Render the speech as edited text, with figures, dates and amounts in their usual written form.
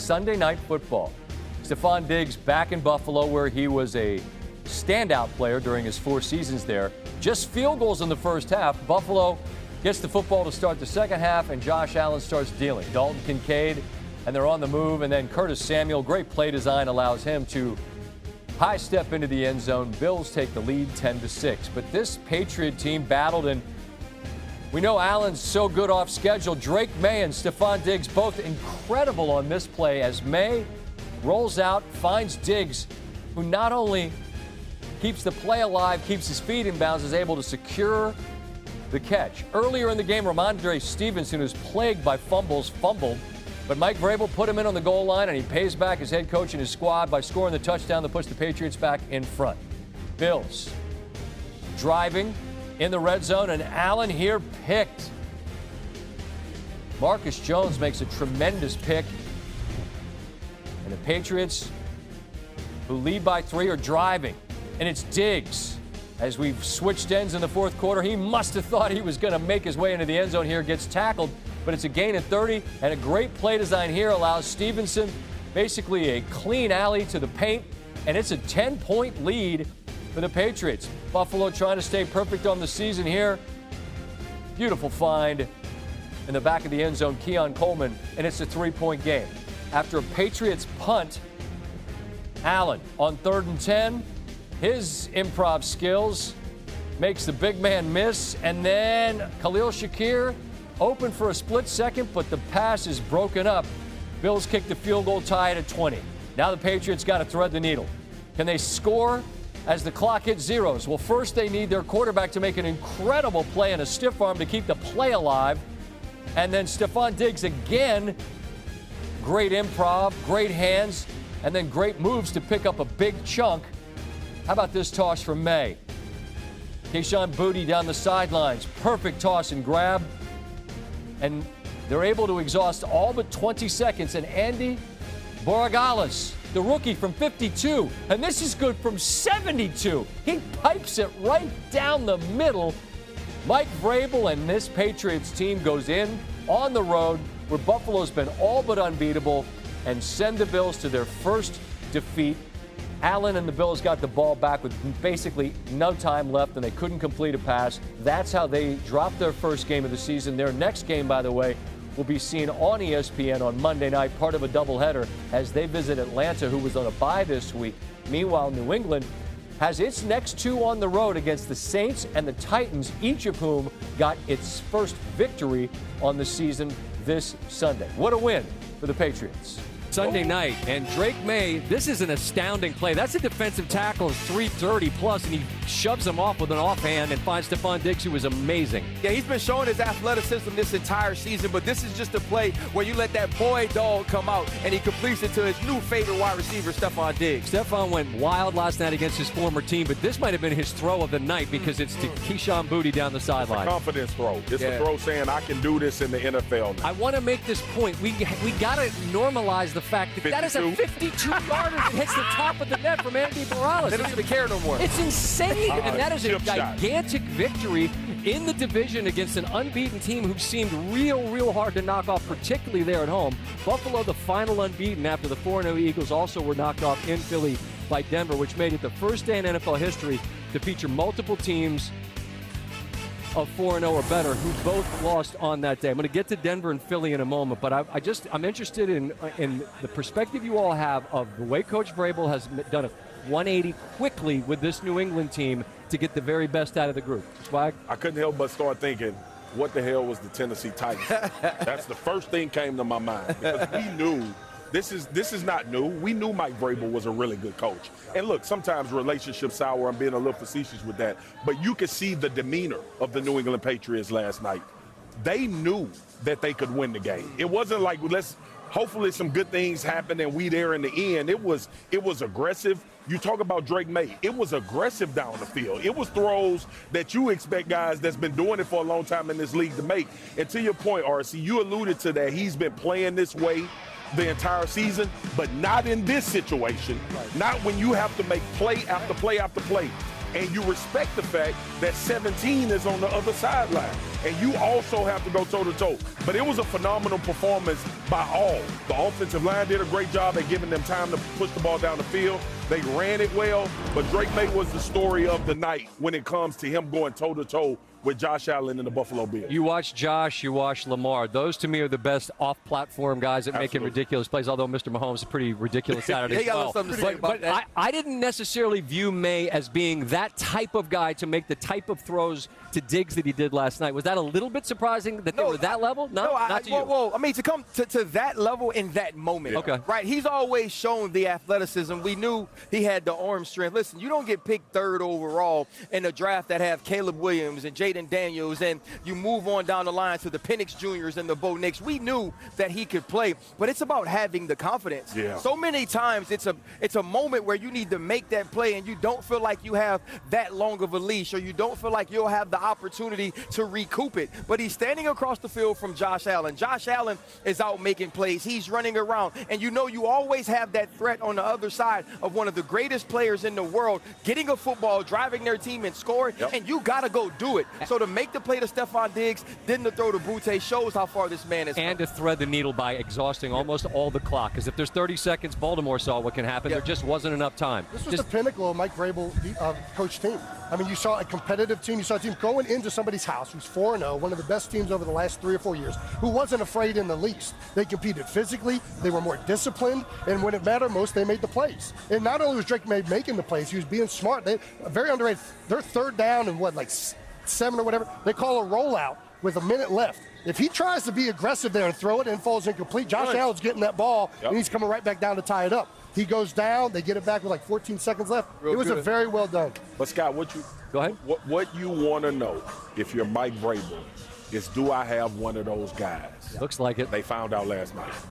Sunday Night Football. Stephon Diggs back in Buffalo, where he was a standout player during his 4 seasons there. Just field goals in the first half. Buffalo gets the football to start the second half, and Josh Allen starts dealing. Dalton Kincaid, and they're on the move, and then Curtis Samuel. Great play design allows him to high step into the end zone. Bills take the lead 10-6. But this Patriot team battled, and we know Allen's so good off schedule. Drake May and Stephon Diggs both incredible on this play as May rolls out, finds Diggs, who not only keeps the play alive, keeps his feet in bounds, is able to secure the catch. Earlier in the game, Ramondre Stevenson, who's plagued by fumbles, fumbled, but Mike Vrabel put him in on the goal line, and he pays back his head coach and his squad by scoring the touchdown that puts the Patriots back in front. Bills driving in the red zone, and Allen here picked. Marcus Jones makes a tremendous pick. And the Patriots, who lead by 3, are driving. And it's Diggs. As we've switched ends in the fourth quarter, he must have thought he was going to make his way into the end zone here, gets tackled, but it's a gain of 30, and a great play design here allows Stevenson basically a clean alley to the paint, and it's a 10-point lead for the Patriots. Buffalo trying to stay perfect on the season here. Beautiful find in the back of the end zone, Keon Coleman, and it's a 3-point game. After a Patriots punt, Allen on 3rd and 10, his improv skills makes the big man miss, and then Khalil Shakir open for a split second, but the pass is broken up. Bills kick the field goal, tie it at 20. Now the Patriots got to thread the needle. Can they score as the clock hits zeros? Well, first they need their quarterback to make an incredible play and a stiff arm to keep the play alive. And then Stephon Diggs again, great improv, great hands, and then great moves to pick up a big chunk. How about this toss from May? Kayshon Boutte down the sidelines. Perfect toss and grab. And they're able to exhaust all but 20 seconds. And Andy Borregales, the rookie from 52, and this is good from 72. He pipes it right down the middle. Mike Vrabel and this Patriots team goes in on the road where Buffalo's been all but unbeatable and send the Bills to their first defeat. Allen and the Bills got the ball back with basically no time left, and they couldn't complete a pass. That's how they dropped their first game of the season. Their next game, by the way, will be seen on ESPN on Monday night, part of a doubleheader, as they visit Atlanta, who was on a bye this week. Meanwhile, New England has its next 2 on the road against the Saints and the Titans, each of whom got its first victory on the season this Sunday. What a win for the Patriots. Sunday night, and Drake May, this is an astounding play. That's a defensive tackle of 330 plus, and he shoves him off with an offhand and finds Stephon Diggs, who was amazing. Yeah, he's been showing his athleticism this entire season, but this is just a play where you let that boy dog come out, and he completes it to his new favorite wide receiver, Stephon Diggs. Stephon went wild last night against his former team, but this might have been his throw of the night because it's to Kayshon Boutte down the sideline. Confidence throw. It's a throw saying, I can do this in the NFL now. I want to make this point. We got to normalize the fact that that is a 52-yarder that hits the top of the net from Andy Borregales. They don't even care no more. It's insane, and that is a gigantic victory in the division against an unbeaten team who seemed real hard to knock off, particularly there at home. Buffalo, the final unbeaten after the 4-0 Eagles, also were knocked off in Philly by Denver, which made it the first day in NFL history to feature multiple teams of 4-0 or better who both lost on that day. I'm going to get to Denver and Philly in a moment, but I'm interested in the perspective you all have of the way Coach Vrabel has done a 180 quickly with this New England team to get the very best out of the group. Swag? I couldn't help but start thinking, what the hell was the Tennessee Titans? That's the first thing came to my mind, because we knew this is not new. We knew Mike Vrabel was a really good coach. And look, sometimes relationships sour. I'm being a little facetious with that. But you could see the demeanor of the New England Patriots last night. They knew that they could win the game. It wasn't like, hopefully some good things happen and we there in the end. It was aggressive. You talk about Drake May. It was aggressive down the field. It was throws that you expect guys that's been doing it for a long time in this league to make. And to your point, RC, you alluded to that. He's been playing this way the entire season, but not in this situation. Right. Not when you have to make play after play after play. and you respect the fact that 17 is on the other sideline. And you also have to go toe-to-toe. But it was a phenomenal performance by all. The offensive line did a great job at giving them time to push the ball down the field. They ran it well, but Drake May was the story of the night when it comes to him going toe-to-toe with Josh Allen and the Buffalo Bills. You watch Josh, you watch Lamar. Those, to me, are the best off-platform guys that make ridiculous plays, although Mr. Mahomes is pretty ridiculous at it as well. But I didn't necessarily view May as being that type of guy to make the type of throws to Diggs that he did last night. Was that a little bit surprising that they were that level? Not to you. Well, I mean, to come to that level in that moment, right? He's always shown the athleticism. We knew he had the arm strength. Listen, you don't get picked 3rd overall in a draft that have Caleb Williams and Jaden Daniels, and you move on down the line to the Penix Juniors and the Bo Nix. We knew that he could play, but it's about having the confidence. Yeah. So many times it's a moment where you need to make that play, and you don't feel like you have that long of a leash, or you don't feel like you'll have the opportunity to recoup it. But he's standing across the field from Josh Allen. Josh Allen is out making plays. He's running around, and you know you always have that threat on the other side of one of the greatest players in the world getting a football, driving their team and scoring, and you got to go do it. So to make the play to Stephon Diggs, then to throw to Boutte shows how far this man is. And to thread the needle by exhausting almost all the clock. Because if there's 30 seconds, Baltimore saw what can happen. There just wasn't enough time. This was the pinnacle of Mike Vrabel coach team. I mean, you saw a competitive team. You saw a team going into somebody's house who's 4-0, one of the best teams over the last 3 or 4 years, who wasn't afraid in the least. They competed physically. They were more disciplined. And when it mattered most, they made the plays. And not only was Drake May making the plays, he was being smart. They very underrated. They're 3rd down and like 7 or whatever. They call a rollout with a minute left. If he tries to be aggressive there and throw it and falls incomplete, Josh Allen's getting that ball, and he's coming right back down to tie it up. He goes down. They get it back with like 14 seconds left. It was a very well done. But, Scott, Go ahead. What you want to know, if you're Mike Vrabel, is do I have one of those guys? Looks like it. They found out last night.